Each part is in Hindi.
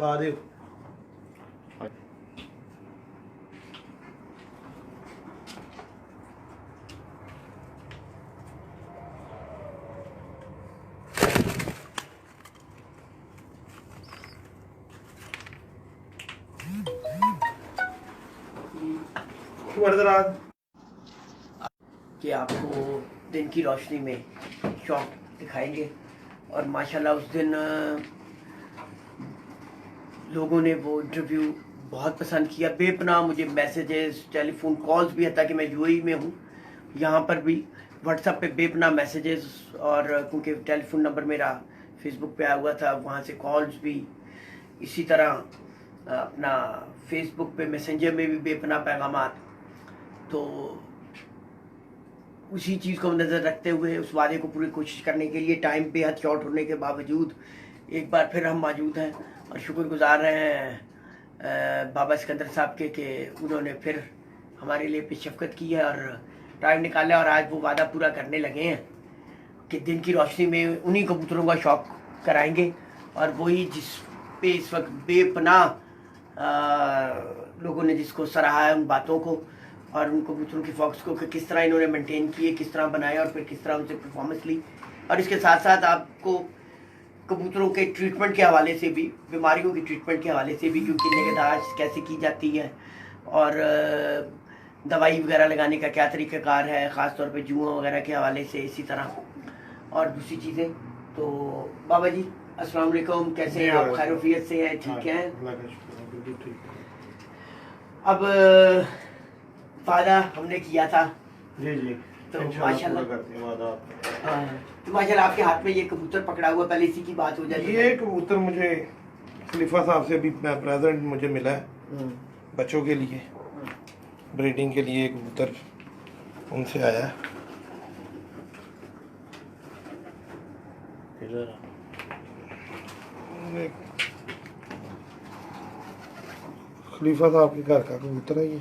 दिखा दो। कि आपको दिन की रोशनी में शौक दिखाएंगे। और माशाल्लाह उस दिन लोगों ने वो इंटरव्यू बहुत पसंद किया। बेपनाह मुझे मैसेजेस, टेलीफोन कॉल्स भी, हता कि मैं यूएई में हूँ, यहाँ पर भी व्हाट्सएप पे बेपनाह मैसेजेस, और क्योंकि टेलीफोन नंबर मेरा फेसबुक पे आया हुआ था, वहाँ से कॉल्स भी। इसी तरह अपना फेसबुक पे मैसेंजर में भी बेपनाह पैगामात। तो उसी चीज़ को नज़र रखते हुए, उस वादे को पूरी कोशिश करने के लिए टाइम पे हद शॉर्ट होने के बावजूद एक बार फिर हम मौजूद हैं और शुक्रगुजार रहे हैं बाबा सिकंदर साहब के कि उन्होंने फिर हमारे लिए पेशफकत की है और टाइम निकाला, और आज वो वादा पूरा करने लगे हैं कि दिन की रोशनी में उन्हीं कबूतरों का शौक कराएंगे। और वही जिस पे इस वक्त बेपनाह लोगों ने जिसको सराहा है, उन बातों को और उन कबूतरों की फॉक्स को कि किस तरह इन्होंने मेंटेन किए, किस तरह बनाया और फिर किस तरह उनसे परफॉर्मेंस ली। और इसके साथ साथ आपको कबूतरों के ट्रीटमेंट के हवाले से भी, बीमारियों की ट्रीटमेंट के हवाले से भी, क्योंकि निगहदाश्त कैसे की जाती है और दवाई वगैरह लगाने का क्या तरीक़ाकार है, ख़ास तौर पे जुओं वगैरह के हवाले से, इसी तरह और दूसरी चीज़ें। तो बाबा जी अस्सलाम वालेकुम, कैसे हैं आप? खैरियत से हैं? ठीक हैं? अब वादा हमने किया था जी जी, तो माशाल्लाह तो माशाल्लाह आपके हाथ में ये कबूतर पकड़ा हुआ, पहले इसी की बात हो जाती है। ये कबूतर मुझे खलीफा साहब से अभी प्रेजेंट मुझे मिला है बच्चों के लिए, ब्रीडिंग के लिए कबूतर उनसे आया है। खलीफा साहब के घर का कबूतर है ये,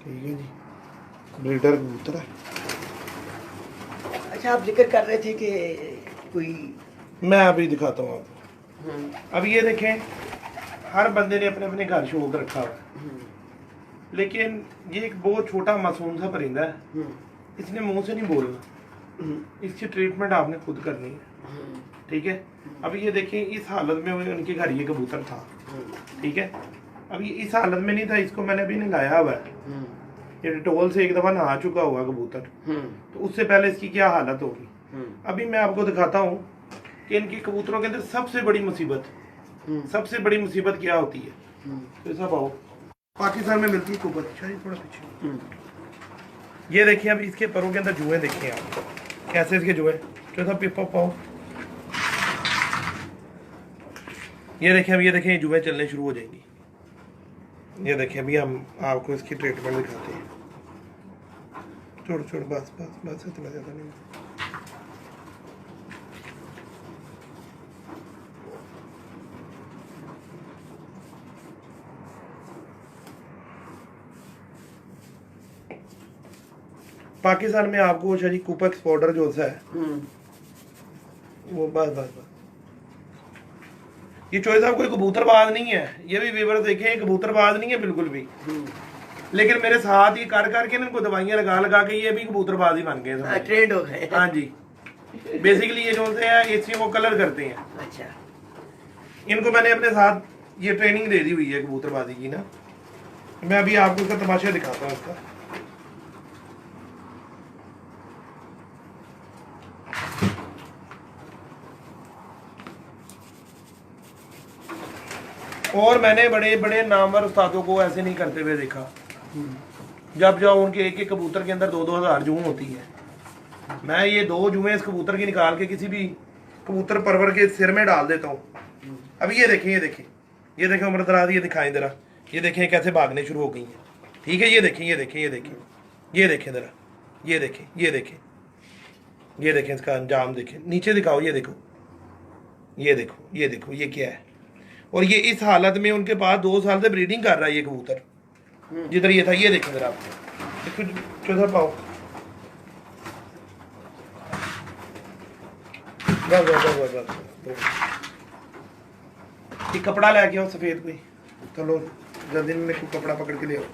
ठीक है जी, ब्रीडर कबूतर है। अच्छा, आप जिक्र कर रहे थे कि कोई, मैं अभी दिखाता हूँ आपको। अब ये देखें, हर बंदे ने अपने अपने घर शौक रखा हुआ है, लेकिन ये एक बहुत छोटा मासूम सा परिंदा है, इसने मुंह से नहीं बोलना, इसकी ट्रीटमेंट आपने खुद करनी है, ठीक है। अब ये देखिए, इस हालत में उनके घर ये कबूतर था, ठीक है। अब ये इस हालत में नहीं था, इसको मैंने अभी नहलाया हुआ है, ये डिटोल से एक दफा नहा चुका हुआ कबूतर, तो उससे पहले इसकी क्या हालत होगी। अभी मैं आपको दिखाता हूँ कि इनकी कबूतरों के अंदर सबसे बड़ी मुसीबत क्या होती है। तो सब आओ, पाकिस्तान में मिलती है कबूतर, थोड़ा पीछे। ये देखिए, अब इसके परों के अंदर जुए देखिए आप, कैसे इसके जुए, चौथा पिपा पाओ, ये देखिए। अब ये देखिए, जुए चलने शुरू हो जाएंगी। ये देखिए, अभी हम आपको इसकी ट्रीटमेंट दिखाते हैं। छोड़ छोड़, बस बस बस, इतना ज़्यादा नहीं। पाकिस्तान में आपको शरीक कुपक्स पाउडर जो सा है वो, बस बस बस। ये चॉइस साहब कोई कबूतरबाज नहीं है, ये भी व्यूअर देखें, कबूतरबाज नहीं है बिल्कुल भी, लेकिन मेरे साथ ही कर करके इनको दवाइयां लगा लगा के ये भी कबूतरबाज ही बन गए, ट्रेंड हो गए। हाँ जी, बेसिकली ये जो होते हैं एसियों को कलर करते हैं। अच्छा, इनको मैंने अपने साथ ये ट्रेनिंग दे दी हुई है कबूतरबाजी की ना। मैं अभी आपको इसका तमाशा दिखाता हूँ इसका। और मैंने बड़े बड़े नामवर उस्तादों को ऐसे नहीं करते हुए देखा। जब जाओ उनके एक एक कबूतर के अंदर 2-2 हज़ार जुएं होती है, मैं ये 2 जुएं इस कबूतर की निकाल के किसी भी कबूतर परवर के सिर में डाल देता हूँ। अब ये देखें, ये देखें, ये देखें उम्र दराज, ये दिखाएं जरा, ये देखें कैसे भागने शुरू हो गई हैं, ठीक है। ये देखें, ये देखें, ये देखें, ये देखें जरा, ये देखें, ये देखें, ये देखें, इसका अंजाम देखें, नीचे दिखाओ, ये देखो, ये देखो, ये देखो, ये क्या है। और ये इस हालत में उनके पास 2 साल से ब्रीडिंग कर रहा है ये कबूतर, जिधर ये था। ये देखें जरा आप, इसको चौथा पाओ, बस बस बस बस, एक कपड़ा लेके आओ सफेद कोई, चलो जल्दी में मेरे को कपड़ा पकड़ के ले आओ।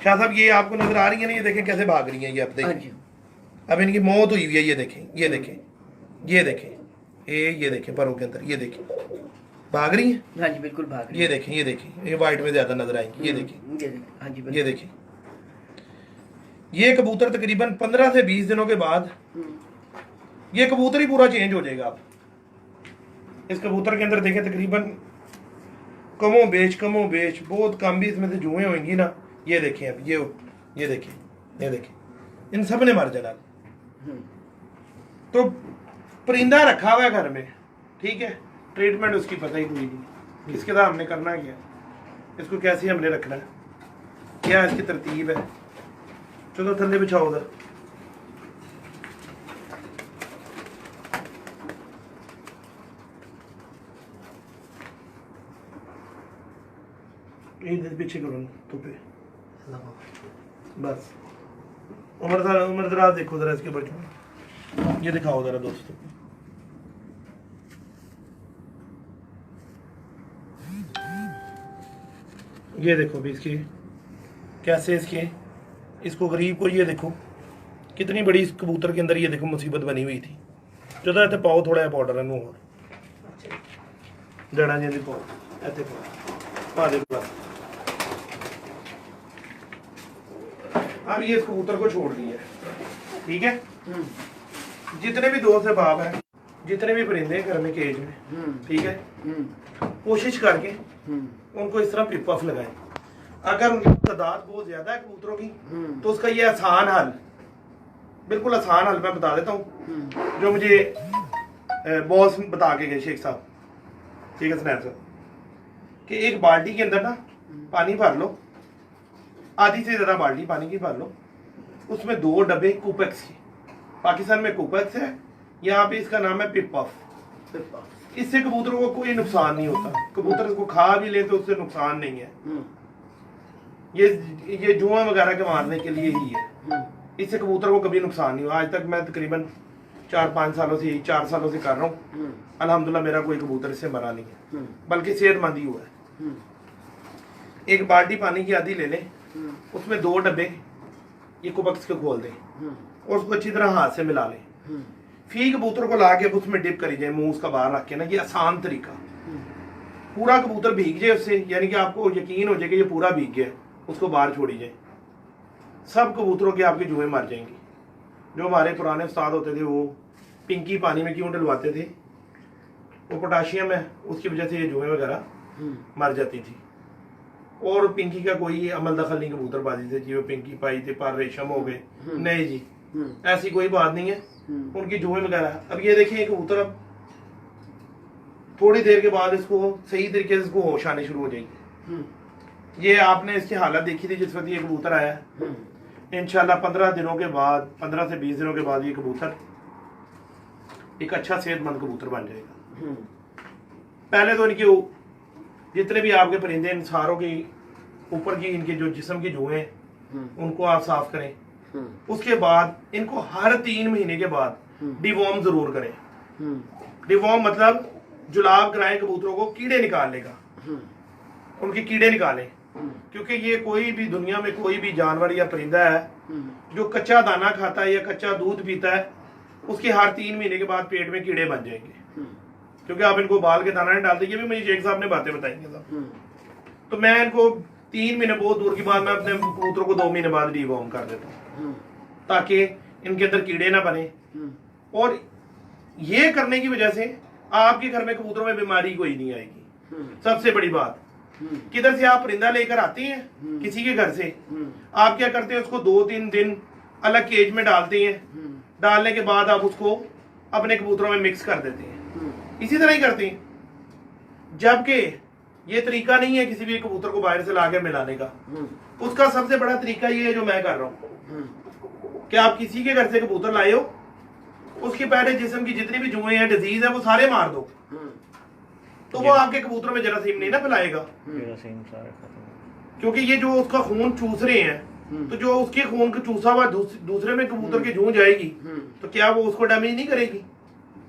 शाह साहब ये आपको नजर आ रही है ना, ये देखें कैसे भाग रही हैं ये, अब देखिए अब इनकी मौत हुई हुई है, ये देखें ये देखें ये देखें ये देखें परों के अंदर, ये देखें भाग रही है। हाँ जी बिल्कुल भाग रही ये देखें ये देखें, ये वाइट में ज्यादा नजर आएंगी, ये देखें हाँ जी ये देखें। ये कबूतर तकरीबन 15 से 20 दिनों के बाद ये कबूतर ही पूरा चेंज हो जाएगा। आप इस कबूतर के अंदर देखें तकरीबन कमो बेच बहुत कम भी इसमें से जुएं होंगी ना, ये देखें अब ये देखें इन सब ने मर जाना। तो परिंदा रखा हुआ है घर में, ठीक है, ट्रीटमेंट उसकी पता ही कोई नहीं, इसके साथ हमने करना क्या, इसको कैसे हमने रखना है, क्या इसकी तरतीब है। चलो थल्ले बिछाओ उधर। इधर पीछे करो तो पे बस। उमर जरा देखो जरा इसके बच्चों, ये दिखाओ जरा दोस्तों। ये देखो भी इसकी कैसे इसको गरीब को, ये देखो कितनी बड़ी इस कबूतर के अंदर ये देखो मुसीबत बनी हुई थी। जो तो पाओ थोड़ा पाउडर है और जड़ा जी पाओ ऐसे पा दे बस। अब ये इस कबूतर को छोड़ दिया, ठीक है। जितने भी दोस्त है बाप है, जितने भी परिंदे घर में केज में, ठीक है, कोशिश करके उनको इस तरह पिप पफ लगाएं। अगर उनकी तादाद बहुत ज्यादा है कबूतरों की तो उसका ये आसान हल, बिल्कुल आसान हल मैं बता देता हूँ, जो मुझे बॉस बता के गए शेख साहब, ठीक है स्नैप साहब, कि एक बाल्टी के अंदर ना पानी भर लो, आधी से ज्यादा बाल्टी पानी की भर लो, उसमें 2 डब्बे कूपेक्स के, पाकिस्तान में कूपेक्स है, यहाँ पे इसका नाम है पिप पफ। इससे कबूतरों को कोई नुकसान नहीं होता, कबूतर इसको खा भी ले तो उससे नुकसान नहीं है। ये जुआ वगैरह के मारने के लिए ही है, इससे कबूतर को कभी नुकसान नहीं हुआ। आज तक मैं तकरीबन 4-5 सालों से 4 सालों से कर रहा हूँ, अल्हम्दुलिल्लाह मेरा कोई कबूतर इससे मरा नहीं है, बल्कि सेहतमंद ही हुआ है। एक बाल्टी पानी की आधी ले लें, उसमें 2 डब्बे ये कुबक्स के खोल दें और उसको अच्छी तरह हाथ से मिला लें। फी कबूतर को ला के उसमें डिप करी जाए, मुंह उसका बाहर रख के ना, ये आसान तरीका। पूरा कबूतर भीग जाए उससे, यानी कि आपको यकीन हो जाए कि ये पूरा भीग गया, उसको बाहर छोड़ी जाए, सब कबूतरों के आपके जुएं मर जाएंगे। जो हमारे पुराने उस्ताद होते थे वो पिंकी पानी में क्यों डलवाते थे, वो पोटाशियम है, उसकी वजह से ये जुएं वगैरह मर जाती थी। और पिंकी का कोई अमल दखल नहीं कबूतरबाजी से, जी वो पिंकी पाई थे पर रेशम हो गए, नहीं जी ऐसी कोई बात नहीं है, उनकी जुएं वगैरह। अब ये देखिए कबूतर अब थोड़ी देर के बाद इसको सही तरीके से इसको होश आने शुरू हो जाएगी। ये आपने इसकी हालत देखी थी जिस वक्त ये कबूतर आया, इंशाल्लाह 15 दिनों के बाद, 15 से 20 दिनों के बाद ये कबूतर एक अच्छा सेहतमंद कबूतर बन जाएगा। पहले तो इनके जितने भी आपके परिंदे इन सारों के ऊपर की इनके जो जिस्म की जुएं उनको आप साफ करें। उसके बाद इनको हर 3 महीने के बाद डिवॉर्म जरूर करें। डिवॉर्म मतलब जुलाब कराएं कबूतरों को, कीड़े निकालने का, उनके कीड़े निकालें, क्योंकि ये कोई भी दुनिया में कोई भी जानवर या परिंदा है जो कच्चा दाना खाता है या कच्चा दूध पीता है, उसके हर 3 महीने के बाद पेट में कीड़े बन जाएंगे, क्योंकि आप इनको बाल के दाना नहीं डालते। ये भी मुझे शेख साहब ने बातें बताई साहब। तो मैं इनको 3 महीने बहुत दूर की बात, मैं अपने कबूतरों को 2 महीने बाद डिवॉर्म कर देता हूँ ताकि इनके अंदर कीड़े ना बने। और ये करने की वजह से आपके घर में कबूतरों में बीमारी कोई नहीं आएगी। सबसे बड़ी बात, किधर से आप परिंदा लेकर आते हैं किसी के घर से, आप क्या करते हैं, उसको 2-3 दिन अलग केज में डालते हैं, डालने के बाद आप उसको अपने कबूतरों में मिक्स कर देते हैं, इसी तरह ही करते हैं। जबकि ये तरीका नहीं है किसी भी कबूतर को बाहर से लाकर मिलाने का। उसका सबसे बड़ा तरीका ये है जो मैं कर रहा हूँ कि आप किसी के घर से कबूतर लाए हो, उसके पहले जिस्म की जितनी भी जुएं हैं, डिजीज है, वो सारे मार दो, तो वो आपके कबूतरों में जरासीम नहीं ना फैलाएगा, क्योंकि ये जो उसका खून चूस रहे हैं, तो जो उसके खून का चूसा हुआ दूसरे में कबूतर की जूं जाएगी, तो क्या वो उसको डैमेज नहीं करेगी,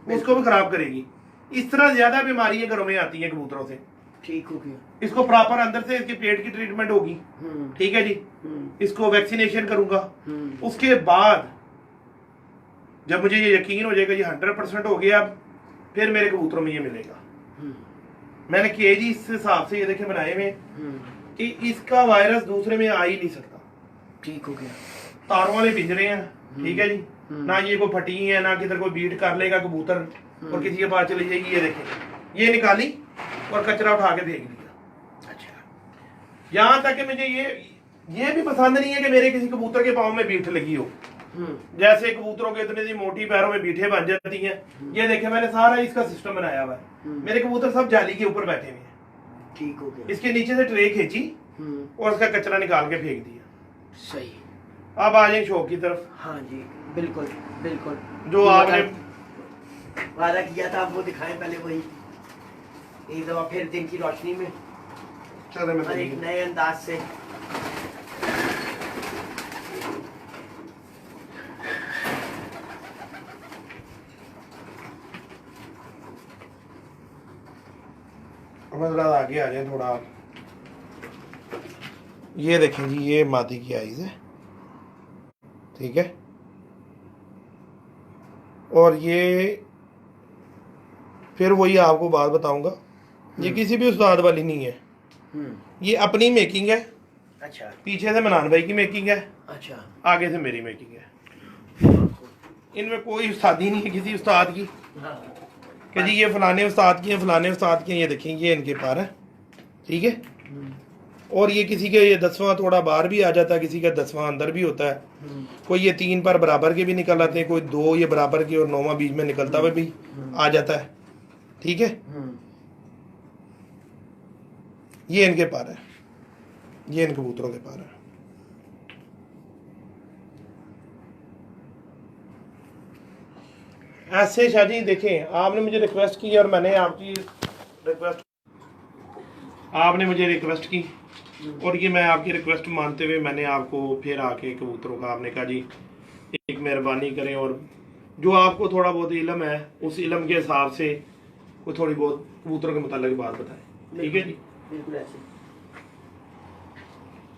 उसको भी खराब करेगी। इस तरह ज्यादा बीमारियां घरों में आती हैं कबूतरों से। ठीक हो गया। इसको प्रॉपर अंदर से इसके पेट की ट्रीटमेंट होगी, ठीक है जी। इसको वैक्सीनेशन करूंगा। उसके बाद जब मुझे ये यकीन हो जाएगा ये 100% हो गया, फिर मेरे कबूतरों में ये मिलेगा। मैंने केजी इस हिसाब से ये देखे बनाए हुए कि इसका वायरस दूसरे में आ ही नहीं सकता। ठीक हो गया। तारों वाले पिंजरे हैं, ठीक है जी। ना ये कोई फटी है, ना किधर कोई बीट कर लेगा कबूतर और किसी के पास चली जाएगी। ये देखें, ये निकाली और कचरा उठा के फेंक दिया। अच्छा। यहाँ तक कि मुझे ये भी पसंद नहीं है कि मेरे किसी कबूतर के पाँव में बीठ लगी हो। जैसे कबूतरों के इतने सी मोटी पैरों में बीठे बन जाती हैं। ये देखे मैंने सारा इसका सिस्टम बनाया हुआ है। मेरे कबूतर सब जाली के ऊपर बैठे हुए हैं। ठीक हो गया। इसके नीचे से ट्रे खींची और उसका कचरा निकाल के फेंक दिया। सही। अब आ जाए शौक की तरफ। हाँ जी, बिल्कुल बिल्कुल। जो आपने वादा किया था आप वो दिखाएं पहले, वही एक दफा फिर दिन की रोशनी में और एक नए अंदाज से। जरा आगे आ जाए थोड़ा। ये देखें जी, ये मादी की आइज है, ठीक है। और ये फिर वही आपको बात बताऊंगा, ये किसी भी उस्ताद वाली नहीं है, ये अपनी मेकिंग है। अच्छा। पीछे से मनान भाई की मेकिंग है, अच्छा। आगे से मेरी मेकिंग है। इनमें कोई उस्तादी नहीं है किसी उस्ताद की। हाँ। कि जी ये फलाने उस्ताद की है, फलाने उस्ताद की है। ये देखें, ये इनके पार है, ठीक है। और ये किसी के ये 10वां थोड़ा बाहर भी आ जाता है, किसी का 10वां अंदर भी होता है। कोई ये 3 पर बराबर के भी निकल आते हैं, कोई 2 ये बराबर के और 9वां बीच में निकलता हुआ भी आ जाता है, ठीक है। ये इनके पार है, ये इन कबूतरों के पार है। ऐसे शादी देखें, आपने मुझे रिक्वेस्ट की और मैंने आपकी रिक्वेस्ट, आपने मुझे रिक्वेस्ट की और ये मैं आपकी रिक्वेस्ट मानते हुए मैंने आपको फिर आके कबूतरों का आपने कहा जी एक मेहरबानी करें और जो आपको थोड़ा बहुत इल्म है उस इल्म के हिसाब से कोई थोड़ी बहुत कबूतरों के मुतालिक बात बताएं, ठीक है जी। बिल्कुल ऐसे।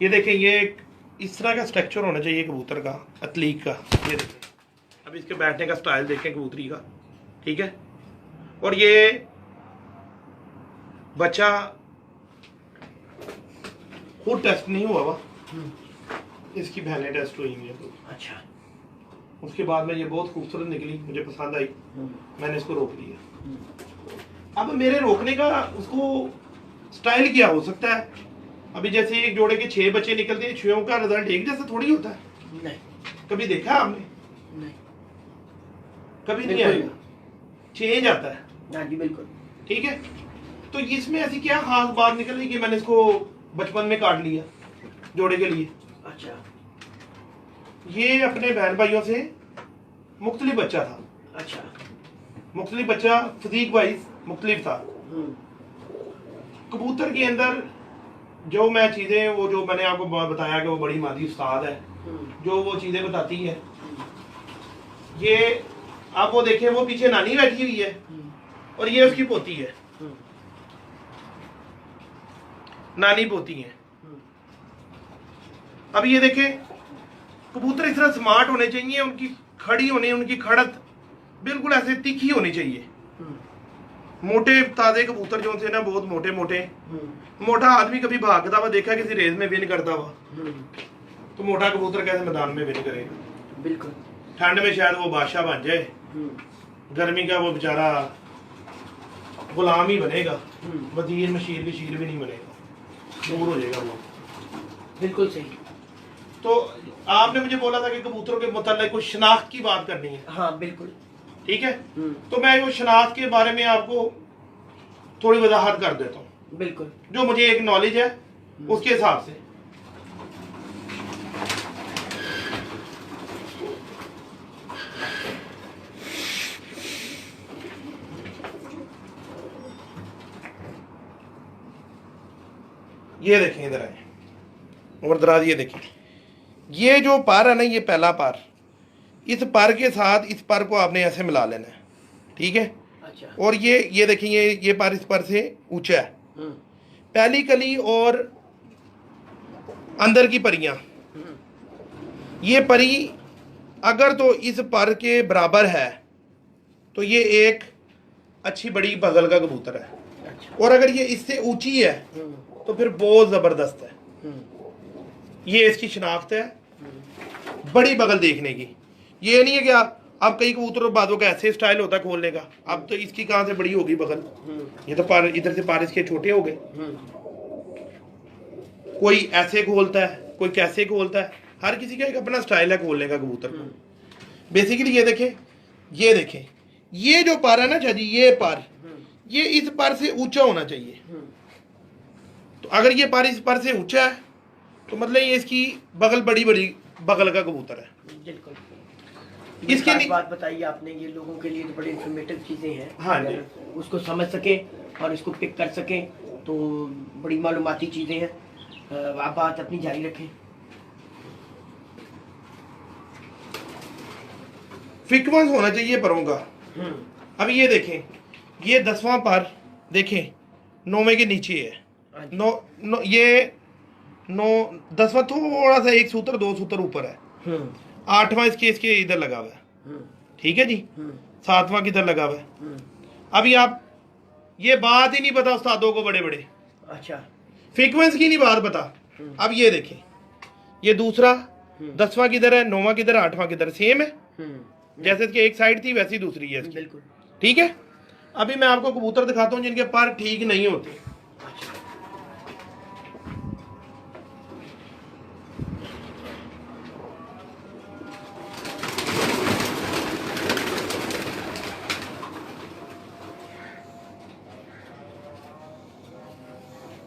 ये देखें, ये इस तरह का स्ट्रक्चर होना चाहिए कबूतर का, अतलीक का। ये देखें, अब इसके बैठने का स्टाइल देखें कबूतरी का, ठीक है। और ये बच्चा खुद टेस्ट नहीं हुआ हुआ, इसकी बहनें टेस्ट हुई हैं। तो अच्छा। उसके बाद में ये बहुत खूबसूरत निकली, मुझे पसंद आई, मैंने इसको रोक लिया। अब मेरे रोकने का उसको स्टाइल क्या हो सकता है? अभी जैसे एक जोड़े के 6 बच्चे निकलते हैं, 6 का रिजल्ट एक जैसा थोड़ी होता है। नहीं। कभी देखा आपने? नहीं, कभी नहीं आएगा, चेंज आता है। हाँ जी बिल्कुल, ठीक है। तो इसमें ऐसी क्या खास बात निकल रही कि मैंने इसको बचपन में काट लिया जोड़े के लिए? अच्छा। ये अपने बहन भाइयों से मुख्तलिफ बच्चा था। अच्छा। मुख्तलिफ बच्चा, फजीक वाइज मुख्तलिफ था। कबूतर के अंदर जो मैं चीज़ें, वो जो मैंने आपको बताया कि वो बड़ी मादी उस्ताद है, जो वो चीज़ें बताती है, ये आप वो देखें, वो पीछे नानी बैठी हुई है और ये उसकी पोती है, नानी पोती है। अब ये देखें, कबूतर इस तरह स्मार्ट होने चाहिए, उनकी खड़ी होने, उनकी खड़त बिल्कुल ऐसे तीखी होनी चाहिए। मोटे ताजे कबूतर जो थे ना, बहुत मोटे मोटे, मोटा आदमी कभी भागता हुआ देखा किसी रेस में विन करता हुआ? तो मोटा कबूतर कैसे मैदान में विन करेगा? बिल्कुल। ठंड में शायद वो बादशाह बन जाए, गर्मी का वो बेचारा गुलाम ही बनेगा, वजीर मशीर की शीर भी नहीं बनेगा, दूर हो जाएगा वो। बिल्कुल सही। तो आपने मुझे बोला था कि कबूतरों के मुताल्लिक कुछ शनाख्त की बात करनी है। हाँ बिल्कुल, ठीक है। तो मैं वो शनाख्त के बारे में आपको थोड़ी वजाहत कर देता हूँ, बिल्कुल, जो मुझे एक नॉलेज है उसके हिसाब से। ये देखें, इधर आए और दराज, ये देखें, ये जो पार है ना, ये पहला पार, इस पर के साथ इस पर को आपने ऐसे मिला लेना है, ठीक है। अच्छा। और ये देखें, ये पर इस पर से ऊंचा है। पहली कली और अंदर की परियां, ये परी अगर तो इस पर के बराबर है तो ये एक अच्छी बड़ी बगल का कबूतर है। अच्छा। और अगर ये इससे ऊंची है तो फिर बहुत जबरदस्त है। ये इसकी शनाख्त है बड़ी बगल देखने की। ये नहीं है कि आप कई कबूतरों बातों का ऐसे स्टाइल होता है खोलने का, अब तो इसकी कहां से बड़ी होगी बगल। ये तो पार इधर से पार इसके छोटे हो गए। कोई ऐसे खोलता है, कोई कैसे खोलता है, हर किसी का एक अपना स्टाइल है खोलने का कबूतर को। बेसिकली ये देखें, ये जो पर है ना शादी, ये पर, ये इस पर से ऊंचा होना चाहिए। तो अगर ये पर इस पर से ऊंचा है तो मतलब ये इसकी बगल बड़ी बगल का कबूतर है। बिल्कुल। इसके बात बताइए आपने, ये लोगों के लिए तो बड़ी इंफॉर्मेटिव चीजें हैं। हाँ जी। उसको समझ सके और इसको पिक कर सके तो बड़ी मालूमाती चीजें हैं। आप बात अपनी जारी रखें। फ्रीक्वेंस होना चाहिए परों का। अब ये देखें, ये 10वां पर देखें 9वें के नीचे है। ये 10वां थोड़ा सा 1 सूत्र 2 सूत्र ऊपर है। 8वां इसके इधर लगा हुआ है। ठीक है जी। 7वां किधर लगा हुआ है। अभी आप ये बात ही नहीं पता उस्तादों को बड़े बड़े। अच्छा। फ्रीक्वेंस की नहीं बात पता। अब ये देखें, ये दूसरा 10वां किधर है, 9वां किधर है, 8वां किधर, सेम है। जैसे इसकी एक साइड थी वैसी दूसरी है। बिल्कुल ठीक है। अभी मैं आपको कबूतर दिखाता हूं जिनके पर ठीक नहीं होते।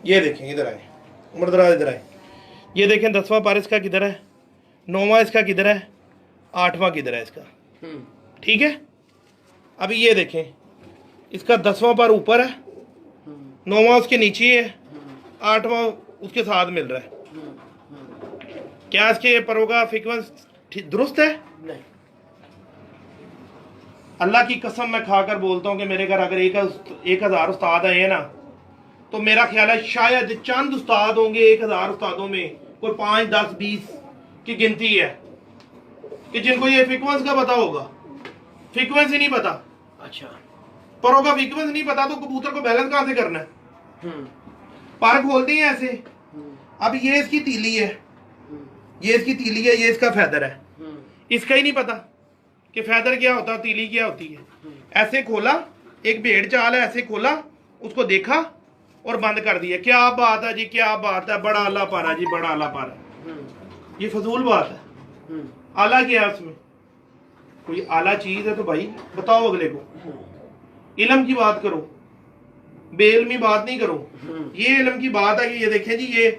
ये देखें, इधर आए उमरदराज, इधर आए। ये देखें 10वां पर इसका किधर है, 9वां इसका किधर है, 8वां किधर है इसका। ठीक है। अभी ये देखें, इसका 10वां पर ऊपर है, 9वां उसके नीचे है, 8वां उसके साथ मिल रहा है। क्या इसके परों का फ्रीक्वेंस दुरुस्त है? नहीं। अल्लाह की कसम मैं खाकर बोलता हूँ कि मेरे घर अगर 1000 उस्ताद आए हैं ना, तो मेरा ख्याल है शायद चंद उस्ताद होंगे 1000 उस्तादों में, कोई 5, 10, 20 की गिनती है कि जिनको ये फ्रीक्वेंस का पता होगा। फ्रीक्वेंस ही नहीं पता। अच्छा। परों का फ्रीक्वेंस नहीं पता तो कबूतर को बैलेंस कहां से करना है। पर खोलते हैं ऐसे। अब ये इसकी तीली है, ये इसकी तीली है, ये इसका फैदर है। इसका ही नहीं पता कि फैदर क्या होता है, तीली क्या होती है। ऐसे खोला, एक भेड़ चाल है, ऐसे खोला, उसको देखा और बंद कर दिया। क्या बात है जी, क्या बात है, बड़ा आला पारा जी, बड़ा आला पारा। ये फजूल बात है। आला क्या है उसमें? कोई आला चीज है तो भाई बताओ अगले को। इल्म की बात करो, बेइल्मी बात नहीं करो। ये इल्म की बात है कि ये देखें जी, ये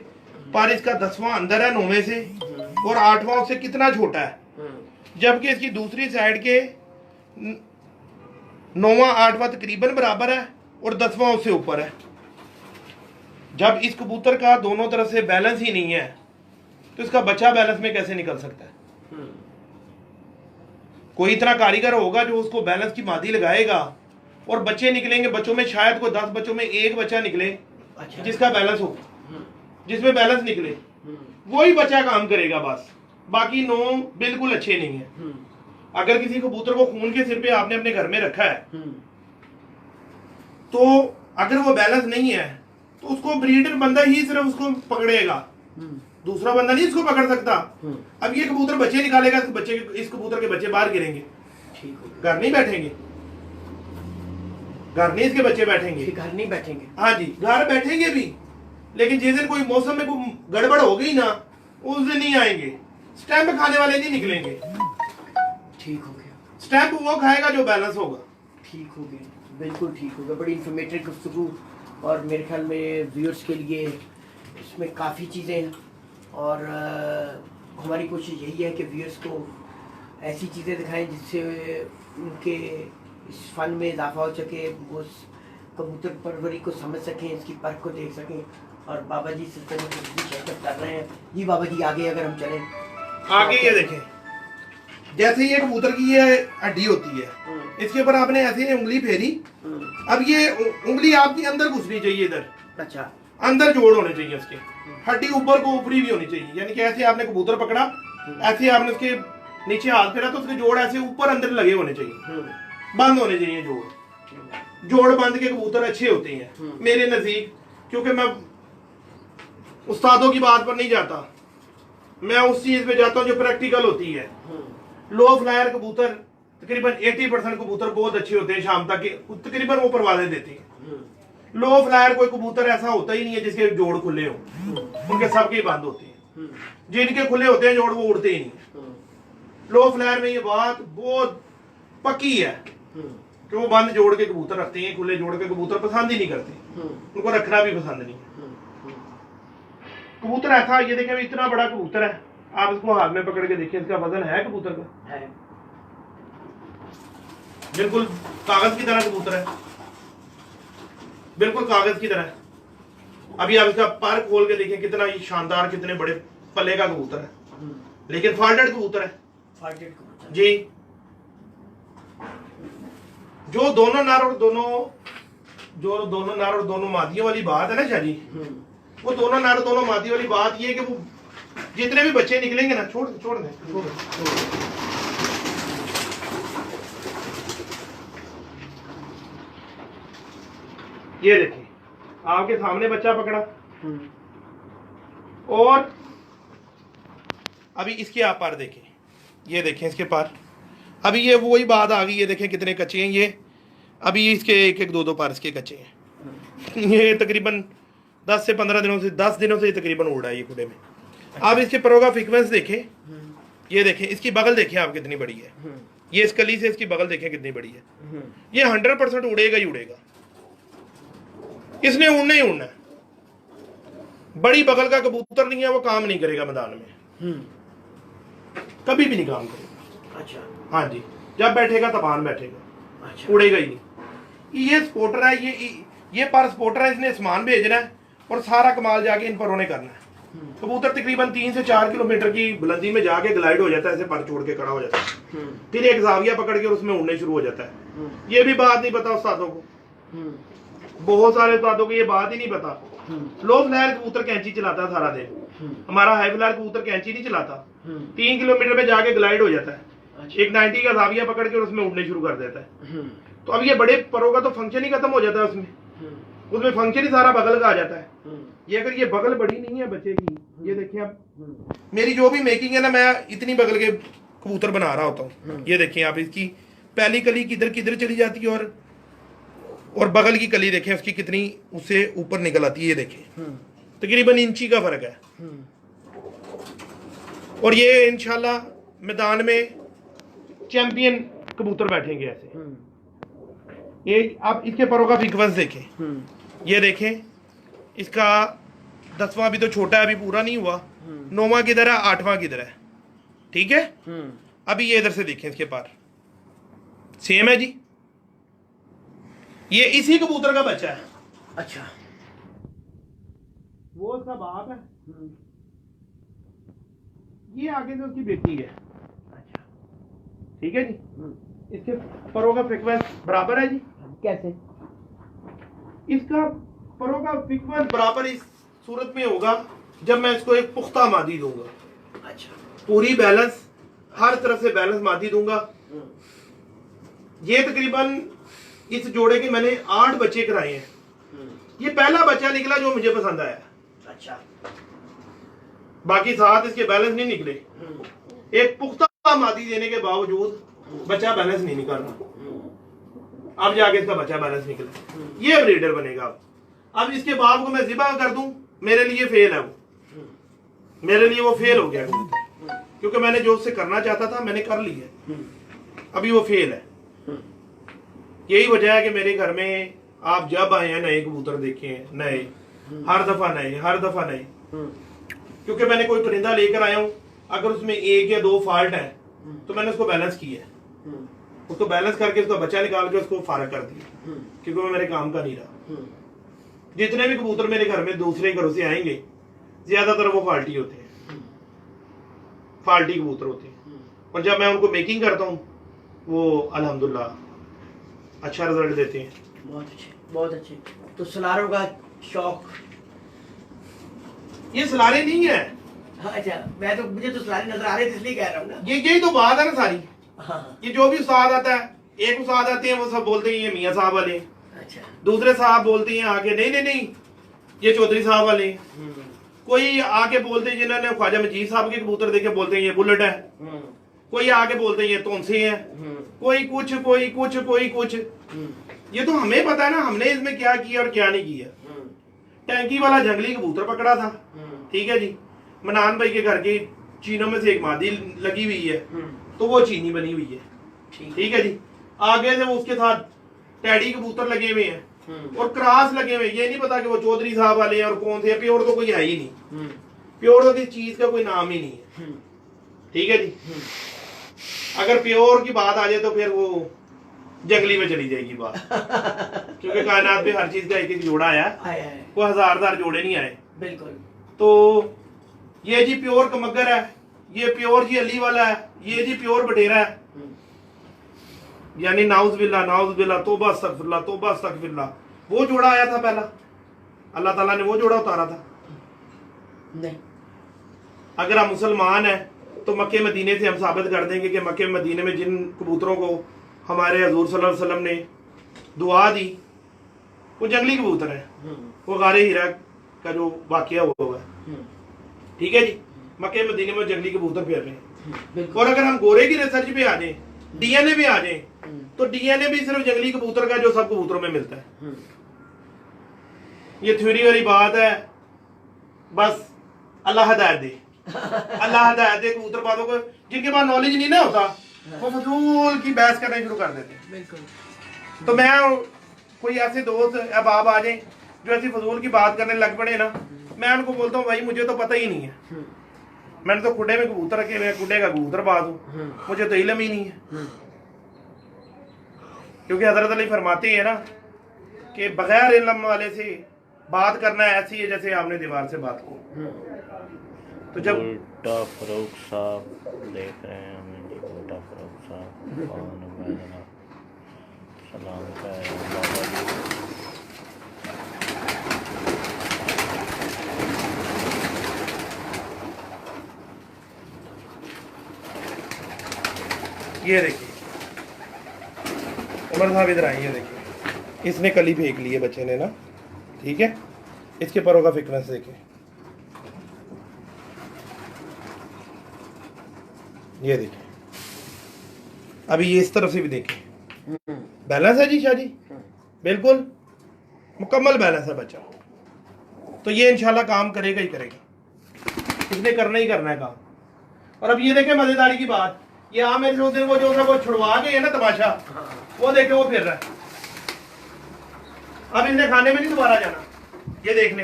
पर इसका 10वां अंदर है 9वें से, और 8वां उससे कितना छोटा है, जबकि इसकी दूसरी साइड के 9वां 8वां तकरीबन बराबर है और 10वां उससे ऊपर है। जब इस कबूतर का दोनों तरफ से बैलेंस ही नहीं है तो इसका बच्चा बैलेंस में कैसे निकल सकता है? कोई इतना कारीगर होगा जो उसको बैलेंस की मादी लगाएगा और बच्चे निकलेंगे। बच्चों में शायद कोई 10 बच्चों में एक बच्चा निकले। अच्छा। जिसका बैलेंस हो, जिसमें बैलेंस निकले, वही बच्चा काम करेगा बस। बाकी 9 बिल्कुल अच्छे नहीं है। अगर किसी कबूतर को खून के सिर पे आपने अपने घर में रखा है तो अगर वो बैलेंस नहीं है तो उसको ब्रीडर बंदा ही सिर्फ उसको पकड़ेगा, दूसरा बंदा नहीं इसको पकड़ सकता। अब ये कबूतर बच्चे निकालेगा, इस कबूतर के बच्चे बाहर गिरेंगे, घर नहीं बैठेंगे, घर नहीं इसके बच्चे बैठेंगे, घर नहीं बैठेंगे। हाँ जी, घर बैठेंगे भी, लेकिन जिस दिन कोई मौसम में कोई गड़बड़ हो गई ना, उस दिन नहीं आएंगे। स्टैंप खाने वाले नहीं निकलेंगे। ठीक हो गया। स्टैंप वो खाएगा जो बैलेंस होगा। ठीक हो गया, बिल्कुल ठीक हो गया। बड़ी इंफॉर्मेटिव गुफ्तगू, और मेरे ख्याल में व्यूअर्स के लिए इसमें काफ़ी चीज़ें हैं, और हमारी कोशिश यही है कि व्यूअर्स को ऐसी चीज़ें दिखाएं जिससे उनके इस फन में इजाफा हो सके, वो उस कबूतर परवरी को समझ सकें, इसकी परख को देख सकें। और बाबा जी सिलसिले में कुछ भी चेकअप कर रहे हैं जी। बाबा जी आगे अगर हम चलें, आगे ये देखें, जैसे ये कबूतर की ये हड्डी होती है, इसके ऊपर आपने ऐसे उंगली फेरी, अब ये उंगली आपकी अंदर घुसनी चाहिए इधर, अच्छा, अंदर जोड़ होने चाहिए उसके, हड्डी ऊपर को ऊपरी भी होनी चाहिए, यानी कि ऐसे आपने कबूतर पकड़ा, ऐसे आपने उसके नीचे हाथ फेरा तो उसके जोड़ ऐसे ऊपर अंदर लगे होने चाहिए, बंद होने चाहिए जोड़ बंद के कबूतर अच्छे होते हैं मेरे नजदीक। क्योंकि मैं उस्तादों की बात पर नहीं जाता, मैं उस चीज पे जाता हूँ जो प्रैक्टिकल होती है। लो फ्लायर कबूतर तकरीबन 80% कबूतर बहुत अच्छे होते हैं, शाम तक तकरीबन वो परवाजें देते हैं। लो फ्लायर कोई कबूतर ऐसा होता ही नहीं है जिसके जोड़ खुले हो, उनके सबके बंद होते हैं, जिनके खुले होते हैं जोड़ वो उड़ते ही नहीं। लो फ्लायर में ये बात बहुत पक्की है कि वो बंद जोड़ के कबूतर रखते हैं, खुले जोड़ के कबूतर पसंद ही नहीं करते, उनको रखना भी पसंद नहीं है। कबूतर ऐसा, ये देखें इतना बड़ा कबूतर है, आप इसको हाथ में पकड़ के देखिए, इसका वजन है कबूतर का, है बिल्कुल कागज की तरह कबूतर है, बिल्कुल कागज की तरह। अभी आप इसका पर खोल के देखिए, कितना ये शानदार, कितने बड़े पल्ले का कबूतर है, लेकिन फाल्टेड कबूतर है, फाल्टेड कबूतर जी। जो दोनों नर और दोनों मादियों वाली बात है ना शाह जी, वो दोनों नर दोनों मादी वाली बात ये है कि वो जितने भी बच्चे निकलेंगे ना, छोड़ दे। ये देखिए आपके सामने बच्चा पकड़ा, और अभी इसके आप पार देखें, ये देखें इसके पार, अभी ये वही बात आ गई, ये देखें कितने कच्चे हैं ये, अभी इसके एक दो पार इसके कच्चे हैं। ये तकरीबन 10 से 15 दिनों से 10 दिनों से तकरीबन उड़ रहा है ये खुडे में। आप इसके परों का फ्रीक्वेंस देखें, ये देखें इसकी बगल देखें आप कितनी बड़ी है, ये इस कली से इसकी बगल देखें कितनी बड़ी है। ये 100% उड़ेगा ही उड़ेगा, इसने उड़ना ही उड़ना है। बड़ी बगल का कबूतर नहीं है, वो काम नहीं करेगा मैदान में, कभी भी नहीं काम करेगा। अच्छा, हाँ जी, जब बैठेगा तबान बैठेगा, अच्छा, उड़ेगा ही नहीं। ये स्पोर्टर है, ये पर स्पोर्टर है, इसने सामान भेजना है और सारा कमाल जाके इन परों ने करना है। कबूतर तकरीबन 3 से 4 किलोमीटर की बुलंदी में जाके ग्लाइड हो जाता है, ऐसे पर छोड़ के खड़ा हो जाता है, फिर एक जाविया पकड़ के उसमें उड़ने शुरू हो जाता है। ये भी बात नहीं पता उस्तादों को, बहुत सारे उस्तादों को ये बात ही नहीं पता। लो फ्लायर कबूतर कैंची चलाता है सारा दिन, हमारा हाई फ्लायर कबूतर कैंची नहीं चलाता, 3 किलोमीटर में जाके ग्लाइड हो जाता है, एक 90 का जाविया पकड़ के उसमें उड़ने शुरू कर देता है। तो अब ये बड़े परों का तो फंक्शन ही खत्म हो जाता है, उसमें फंक्शन ही सारा बगल का आ जाता है। ये अगर ये बगल बड़ी नहीं है बच्चे की, ये देखिए आप, मेरी जो भी मेकिंग है ना, मैं इतनी बगल के कबूतर बना रहा होता हूँ। ये देखिए आप, इसकी पहली कली किधर किधर चली जाती है, और बगल की कली देखें उसकी कितनी उससे ऊपर निकल आती है, ये देखें तकरीबन इंची का फर्क है। और ये इंशाल्लाह मैदान में चैंपियन कबूतर बैठेंगे ऐसे। ये आप इसके परों का फ्रीक्वेंस देखें, ये देखें इसका 10वां भी तो छोटा है, अभी पूरा नहीं हुआ, 9वां किधर है, 8वां किधर है, ठीक है। अभी ये इधर से देखें, इसके पार सेम है जी, ये इसी कबूतर का बच्चा है। अच्छा, वो उसका बाप है, ये आगे से उसकी बेटी है। अच्छा, ठीक है जी। इसके परों का फ्रीक्वेंस बराबर है जी। कैसे? इसका परों का फ्रीक्वेंस बराबर इस सूरत में होगा जब मैं इसको एक पुख्ता मादी दूंगा। अच्छा, पूरी बैलेंस, हर तरफ से बैलेंस मादी दूंगा। ये तकरीबन इस जोड़े के मैंने 8 बच्चे कराए हैं, ये पहला बच्चा निकला जो मुझे पसंद आया। अच्छा, बाकी 7 इसके बैलेंस नहीं निकले। एक पुख्ता मादी देने के बावजूद बच्चा बैलेंस नहीं निकल रहा, अब जाके इसका बच्चा बैलेंस निकला, ये ब्रीडर बनेगा। अब इसके बाप को मैं जिबा कर दूं, मेरे लिए फेल है वो, मेरे लिए वो फेल हो गया, क्योंकि मैंने जो उससे करना चाहता था मैंने कर लिया, अभी वो फेल है। यही वजह है कि मेरे घर में आप जब आए हैं नए कबूतर देखे हैं, नए, हर दफा नए, क्योंकि मैंने कोई परिंदा लेकर आया हूं, अगर उसमें 1 या 2 फॉल्ट है तो मैंने उसको बैलेंस किया है, उसको बैलेंस करके उसका बच्चा निकाल के उसको फारग कर दिया, क्योंकि वो मेरे काम का नहीं रहा। जितने भी कबूतर मेरे घर में दूसरे घरों से आएंगे ज्यादातर वो फाल्टी होते हैं, फाल्टी कबूतर होते हैं। और जब मैं उनको मेकिंग करता हूँ वो अल्हम्दुलिल्लाह अच्छा रिजल्ट देते हैं। बहुत अच्छे, बहुत अच्छे। तो सलारों का शौक? ये सलारे नहीं है। हाँ, अच्छा, मैं तो, मुझे तो सलारे नजर आ रहे थे इसलिए कह रहा हूँ ना। ये यही तो बात है ना सारी। हाँ, ये जो भी उस्ताद आता है, एक उस्ताद आते हैं वो सब बोलते हैं ये मियाँ साहब वाले, अच्छा। दूसरे साहब बोलते हैं आके नहीं नहीं नहीं ये चौधरी साहब वाले, कोई आके बोलते हैं जिन्होंने ख्वाजा मजीद साहब के कबूतर देखे बोलते हैं ये बुलेट है, कोई आके बोलते हैं ये तोनसे हैं, कोई कुछ कोई कुछ कोई कुछ। ये तो हमें पता है ना हमने इसमें क्या किया और क्या नहीं किया। टैंकी वाला जंगली कबूतर पकड़ा था, ठीक है जी, मनान भाई के घर की चीनों में से एक मादी लगी हुई है, तो वो चीनी बनी हुई है, ठीक है जी। आगे से वो उसके साथ टैडी कबूतर लगे हुए हैं और क्रॉस लगे हुए, ये नहीं पता कि वो चौधरी साहब वाले हैं और कौन से। प्योर तो कोई है ही नहीं, प्योर तो किसी चीज का कोई नाम ही नहीं है, ठीक है जी। अगर प्योर की बात आ जाए तो फिर वो जंगली में चली जाएगी बात, क्योंकि कायनात में हर चीज का एक एक जोड़ा आया है, वो हजार जोड़े नहीं आए। बिल्कुल। तो ये जी प्योर कमगर है, ये प्योर जी अली वाला है, ये जी प्योर बटेरा है, यानी नाउज बिल्ला तौबा अस्तगफिरुल्लाह। वो जोड़ा आया था पहला, अल्लाह ताला ने वो जोड़ा उतारा था। नहीं, अगर हम मुसलमान हैं तो मक्के मदीने से हम साबित कर देंगे कि मक्के मदीने में जिन कबूतरों को हमारे हजूर सल्लल्लाहु अलैहि वसल्लम ने दुआ दी वो जंगली कबूतर है, वो गारे हीरा का जो वाकया हुआ है, ठीक है जी। मक्के मदीने में जंगली कबूतर फिर रहे हैं। और अगर हम गोरे की रिसर्च पे आ जाए, डीएनए पे आ जाए, तो डीएनए भी सिर्फ जंगली कबूतर का जो सब कबूतरों में मिलता है। ये थ्योरी वाली बात है, बस अल्लाह हिदायत दे, अल्लाह हिदायत दे कबूतर बातों को। जिनके पास नॉलेज नहीं ना होता वो फजूल की बहस करना शुरू कर देते हैं। बिल्कुल। तो मैं कोई ऐसे दोस्त अहबाब आ जाए जो ऐसी फजूल की बात करने लग पड़े ना, मैं उनको बोलता हूँ भाई मुझे तो पता ही नहीं है, मैंने तो खुडे में कबूतर रखे हुए, खुडे का कबूतर बाज हूँ, मुझे तो इल्म ही नहीं है। क्योंकि हजरत अली फरमाते हैं ना कि बगैर इल्म वाले से बात करना ऐसी है जैसे आपने दीवार से बात की। तो जब उल्टा फरूक साहब देख रहे हैं हमें जी, उल्टा फरूक साहब सलाम का बाबा जी। ये देखिए उमर साहब इधर आइए, देखिए इसने कली फेंक ली है बच्चे ने ना, ठीक है। इसके परों का फिटनेस देखिए, ये देखिए। अभी ये इस तरफ से भी देखिए, बैलेंस है जी शाह जी, बिल्कुल मुकम्मल बैलेंस है बच्चा। तो ये इंशाल्लाह काम करेगा ही करेगा, इसने करना ही करना है काम। और अब ये देखें मजेदारी की बात, ये आम मेरे उस दिन वो जो था वो छुड़वा के है ना तमाशा, वो देखे वो फिर रहा है। अब इसने खाने में नहीं दोबारा जाना, ये देख ले,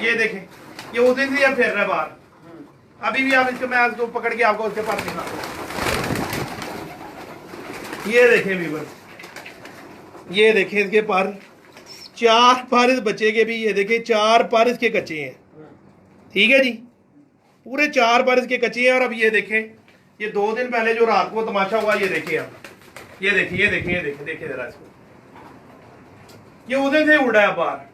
ये देखें, ये उस दिन से अब फिर रहा है बाहर। अभी भी आप इसको, मैं इसको पकड़ के आपको उसके पर दिखा, ये देखें व्यूअर, ये देखें इसके पर, 4 पर इस बच्चे के भी, ये देखें 4 पर इसके कच्चे हैं, ठीक है जी, पूरे 4 पर इसके कच्चे हैं। और अब ये देखें, ये 2 दिन पहले जो रात को तमाशा हुआ, ये देखिए आप, ये देखिए ये देखिए ये देखिए, देखिए जरा इसको, ये उधर से उड़ा है बाहर।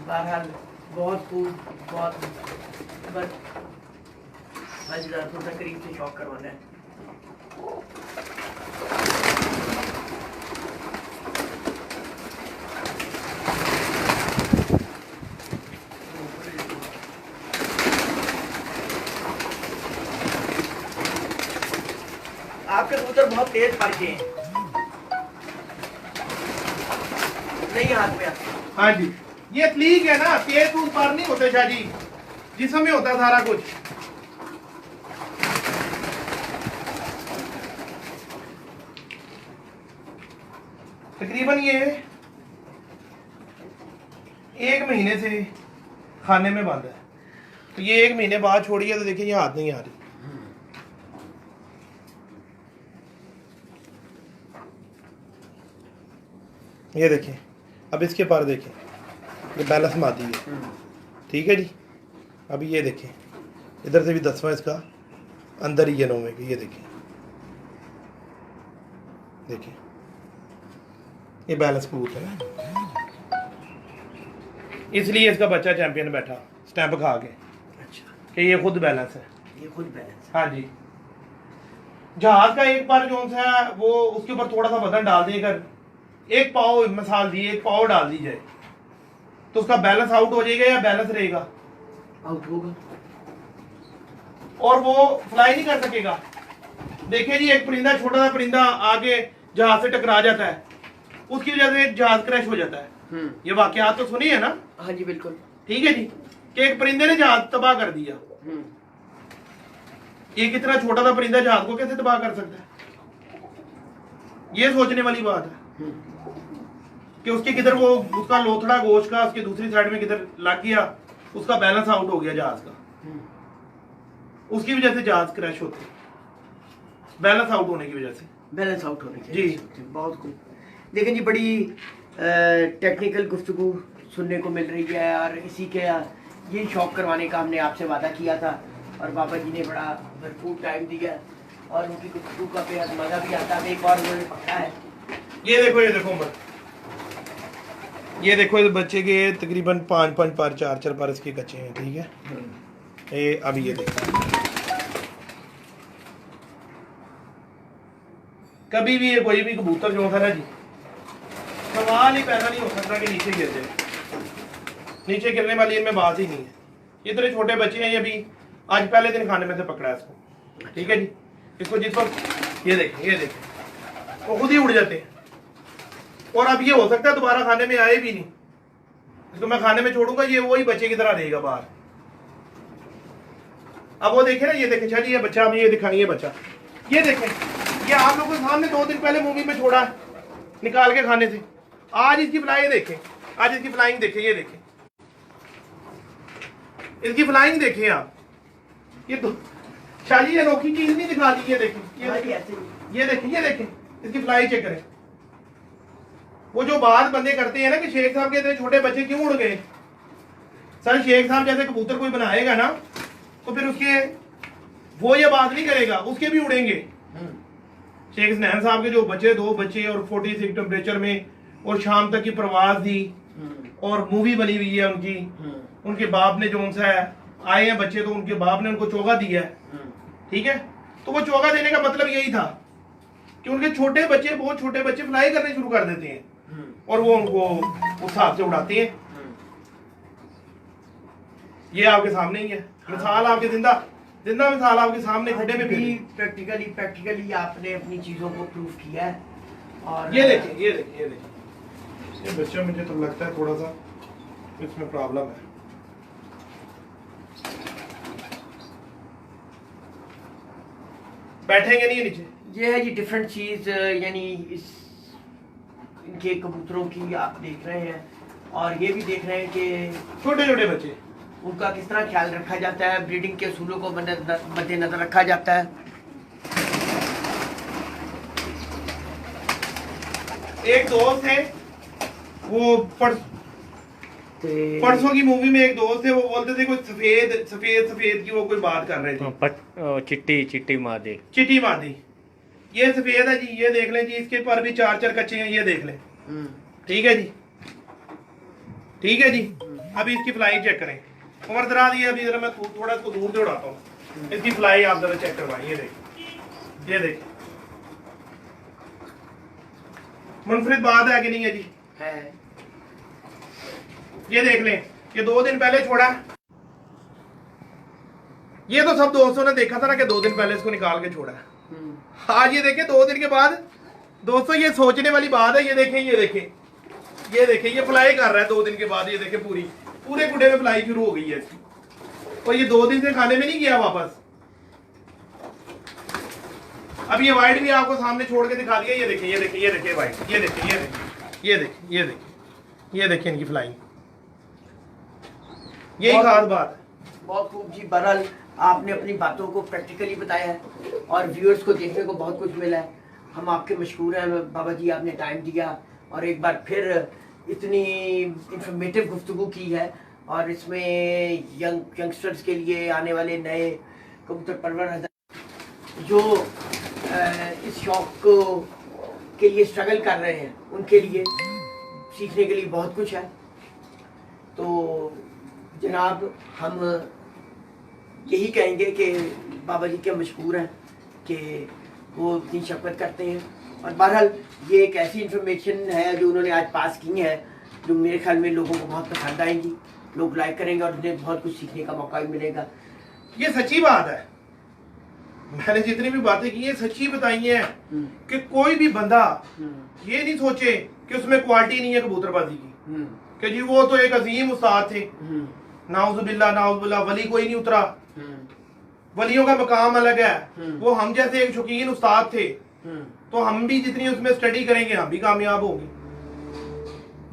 बहरहाल बहुत खूब, बहुत, बस आज थोड़ा करीब से शौक करवाना है। आपके कबूतर बहुत तेज पड़ते हैं, नहीं हाथ में आते। हाँ जी, ये तलीक है ना, तेज तो पर नहीं होते शाह जी, जिस्म में होता है सारा कुछ। तकरीबन ये 1 महीने से खाने में बंद है, तो ये 1 महीने बाद छोड़िए तो देखिए ये हाथ नहीं आ रही। ये देखिए, अब इसके पर देखिए, ये बैलेंस माती है, ठीक है जी, अभी ये देखें, इधर से भी 10वां इसका अंदर ही है 9वें के, ये देखें, देखिए ये बैलेंस कबूतर है, इसलिए इसका बच्चा चैंपियन बैठा स्टैंप खा के अच्छा, कि ये खुद बैलेंस है। ये खुद बैलेंस हाँ जी, जहाज का एक बार जो सा है वो उसके ऊपर थोड़ा सा वजन डाल दिए, अगर एक पाव मिसाल दी, एक पाव डाल दी जाए तो उसका बैलेंस आउट हो जाएगा या बैलेंस रहेगा? आउट होगा, और वो फ्लाई नहीं कर सकेगा। देखिए जी, एक परिंदा, छोटा सा परिंदा आगे जहाज से टकरा जाता है, उसकी वजह से जहाज क्रैश हो जाता है। ये वाकयात तो सुनी है ना? हाँ जी बिल्कुल। ठीक है जी, कि एक परिंदे ने जहाज तबाह कर दिया। ये कितना छोटा सा परिंदा जहाज को कैसे तबाह कर सकता है? ये सोचने वाली बात है कि उसके किधर वो उसका लोथड़ा गोश्त का उसके दूसरी साइड में किधर लग गया, उसका बैलेंस आउट हो गया जहाज का, उसकी वजह से जहाज क्रैश होते, बैलेंस आउट होने की वजह से। बैलेंस आउट होने की जी। वजह से। बहुत खूब। देखें जी, बड़ी टेक्निकल गुफ्तगू सुनने को मिल रही है, और इसी के ये शौक करवाने का हमने आपसे वादा किया था, और बाबा जी ने बड़ा भरपूर टाइम दिया, और उनकी गुफ्तगू का बेहद मजा भी आता है। एक और उन्होंने पकड़ा है, ये देखो उम्र, ये देखो इस बच्चे के तकरीबन 5 पर 4 पर इसके कच्चे हैं। ठीक है, ये अभी ये देखो, कभी भी ये कोई भी कबूतर जो था ना जी, सवाल ही पैदा नहीं हो सकता कि नीचे गिर जाए। नीचे गिरने वाली इनमें बात ही नहीं है। ये इतने छोटे बच्चे हैं, ये भी आज पहले दिन खाने में से पकड़ा है इसको। ठीक है जी, इसको जिस वक्त ये देखें वो खुद ही उड़ जाते हैं, और अब ये हो सकता है दोबारा खाने में आए भी नहीं। इसको मैं खाने में छोड़ूंगा, ये वही बच्चे की तरह रहेगा बाहर। अब वो देखे ना, ये देखें शायद, ये बच्चा, हमें ये दिखानी है बच्चा, ये देखें, ये आप लोगों के सामने 2 दिन पहले मूवी में छोड़ा है निकाल के खाने से। आज इसकी फ्लाइंग देखें, आज इसकी फ्लाइंग देखें, ये देखें इसकी फ्लाइंग देखें आप। ये तो शाली ये अनोखी चीज नहीं दिखा दी। ये देखें, ये देखें इसकी फ्लाई चेक करें। वो जो बात बंदे करते हैं ना कि शेख साहब के इतने छोटे बच्चे क्यों उड़ गए, सर शेख साहब जैसे कबूतर कोई बनाएगा ना तो फिर उसके वो ये बात नहीं करेगा, उसके भी उड़ेंगे। शेख स्नैन साहब के जो बच्चे, 2 बच्चे और 46 टेम्परेचर में, और शाम तक की प्रवास दी, और मूवी बनी हुई है उनकी। उनके बाप ने जो उनसे आए हैं बच्चे, तो उनके बाप ने उनको चोगा दिया है। ठीक है, तो वो चोगा देने का मतलब यही था कि उनके छोटे बच्चे, बहुत छोटे बच्चे फ्लाई करने शुरू कर देते हैं, और वो उनको उस हिसाब से उड़ाते हैं। ये आपके सामने ही है मिसाल, आपके जिंदा मिसाल आपके सामने खड्डे में भी प्रैक्टिकली आपने अपनी चीजों को प्रूव किया है। और ये देखें ये बच्चा, मुझे तो लगता है थोड़ा सा इसमें प्रॉब्लम है। बैठेंगे नहीं नीचे। ये है जी डिफरेंट चीज, यानी इस इनके कबूतरों की आप देख रहे हैं, और ये भी देख रहे हैं कि छोटे छोटे बच्चे, उनका किस तरह ख्याल रखा जाता है, ब्रीडिंग के असूलों को मद्देनजर रखा जाता है। एक दोस्त है, वो परसों की मूवी में एक दोस्त है, वो बोलते थे कोई सफेद की वो कोई बात कर रहे थे, चिट्टी मादी। चिट्टी मादी। ये सफेद है जी, ये देख लें जी, इसके पर भी 4 कच्चे हैं, ये देख लें। ठीक है जी, ठीक है जी। अभी इसकी फ्लाई चेक करें। उमर जरा दिए, अभी जरा मैं थोड़ा इसको दूर से उड़ाता हूँ। इसकी फ्लाई आप जरा चेक करवाएं। ये देखिए, ये देखिए, मुनफरिद बात है कि नहीं है जी? है। ये देख लें, ये 2 दिन पहले छोड़ा। ये तो सब दोस्तों ने देखा था ना कि 2 दिन पहले इसको निकाल के छोड़ा। आज ये देखें 2 दिन के बाद। दोस्तों ये सोचने वाली बात है। ये देखें, ये फ्लाई कर रहा है 2 दिन के बाद। ये देखें पूरे गुड्डे में फ्लाई शुरू हो गई है इसकी, और ये 2 दिन से खाने में नहीं गया वापस। अब ये वाइट भी आपको सामने छोड़ के दिखा दिया। ये देखिए वाइट, ये देखिए इनकी फ्लाइंग। यही खास बात है। बहुत खूब जी। बहरहाल आपने अपनी बातों को प्रैक्टिकली बताया है, और व्यूअर्स को देखने को बहुत कुछ मिला है। हम आपके मशहूर हैं बाबा जी, आपने टाइम दिया और एक बार फिर इतनी इंफॉर्मेटिव गुफ्तगू की है। और इसमें यंगस्टर्स के लिए आने वाले नए कबूतर परवर जो इस शौक के लिए स्ट्रगल कर रहे हैं, उनके लिए सीखने के लिए बहुत कुछ है। तो जनाब हम यही कहेंगे कि बाबा जी के मशहूर हैं कि वो इतनी शफकत करते हैं। और बहरहाल ये एक ऐसी इंफॉर्मेशन है जो उन्होंने आज पास की है, जो मेरे ख्याल में लोगों को बहुत पसंद आएंगी, लोग लाइक करेंगे और उन्हें बहुत कुछ सीखने का मौका भी मिलेगा। ये सच्ची बात है, मैंने जितनी भी बातें की हैं सच्ची बताई हैं कि कोई भी बंदा ये नहीं सोचे कि उसमें क्वालिटी नहीं है कबूतरबाजी की, कि जी वो तो एक अजीम उस्ताद थे, नाउजुबिल्लाह वली कोई नहीं उतरा, वलियों का मकाम अलग है, वो हम जैसे एक शौकीन उस्ताद थे, तो हम भी जितनी उसमें स्टडी करेंगे हम भी कामयाब होंगे।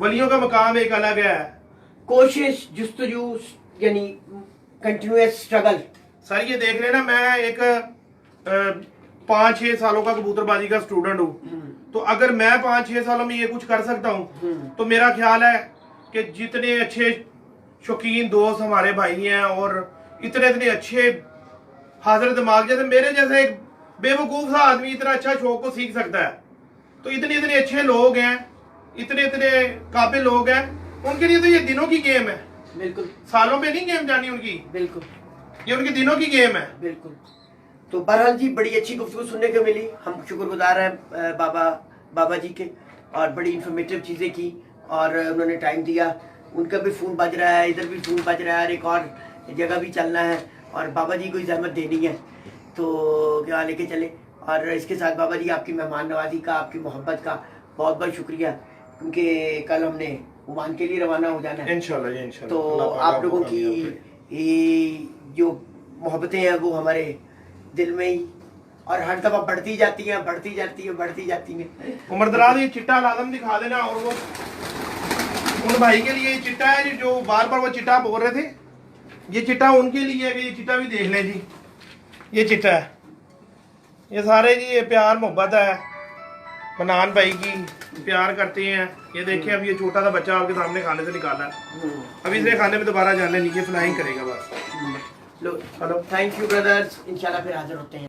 वलियों का मकाम एक अलग है। कोशिश, जुस्तजू, यानी कंटिन्यूअस स्ट्रगल। सर ये देख लेना, मैं एक 5-6 सालों का कबूतरबाजी का स्टूडेंट हूँ, तो अगर मैं 5-6 सालों में ये कुछ कर सकता हूँ तो मेरा ख्याल है कि जितने अच्छे शौकीन दोस्त हमारे भाई हैं और इतने अच्छे हाजिर दिमाग, जैसे मेरे जैसे एक बेवकूफ सा आदमी इतना अच्छा शौक को सीख सकता है, तो इतने अच्छे लोग हैं, इतने काबिल लोग हैं, उनके लिए तो ये दिनों की गेम है। बिल्कुल, सालों पे नहीं गेम जानी उनकी, बिल्कुल ये उनकी दिनों की गेम है। बिल्कुल। तो बहरहाल जी बड़ी अच्छी गुफ्तगू सुनने को मिली, हम शुक्रगुजार हैं बाबा जी के, और बड़ी इंफॉर्मेटिव चीज़ें की और उन्होंने टाइम दिया। उनका भी फ़ोन बज रहा है, इधर भी फ़ोन बज रहा है, और एक और जगह भी चलना है और बाबा जी को ही जहमत देनी है, तो क्या लेके चले। और इसके साथ बाबा जी आपकी मेहमान नवाजी का, आपकी मोहब्बत का बहुत बहुत शुक्रिया, क्योंकि कल हमने ओमान के लिए रवाना हो जाना है इंशाल्लाह जी, इंशाल्लाह। तो आप लोगों की जो मोहब्बतें हैं वो हमारे दिल में ही और हर दफा बढ़ती जाती हैं। उमर दराज ये चिट्टा लाजम दिखा देना। और वो उन भाई के लिए चिट्टा है जो बार बार वो चिट्टा बोल रहे थे, ये चिट्टा उनके लिए है कि ये चिट्टा भी देख लें जी, ये चिट्टा है, ये सारे जी ये प्यार मोहब्बत है, मनान भाई की प्यार करते हैं। ये देखिए अब ये छोटा सा बच्चा आपके सामने खाने से निकाला है, अब इसे खाने में दोबारा जाने नहीं, ये फ्लाइंग करेगा बस। लो, थैंक यू ब्रदर्स, इंशाल्लाह फिर हाजिर होते हैं।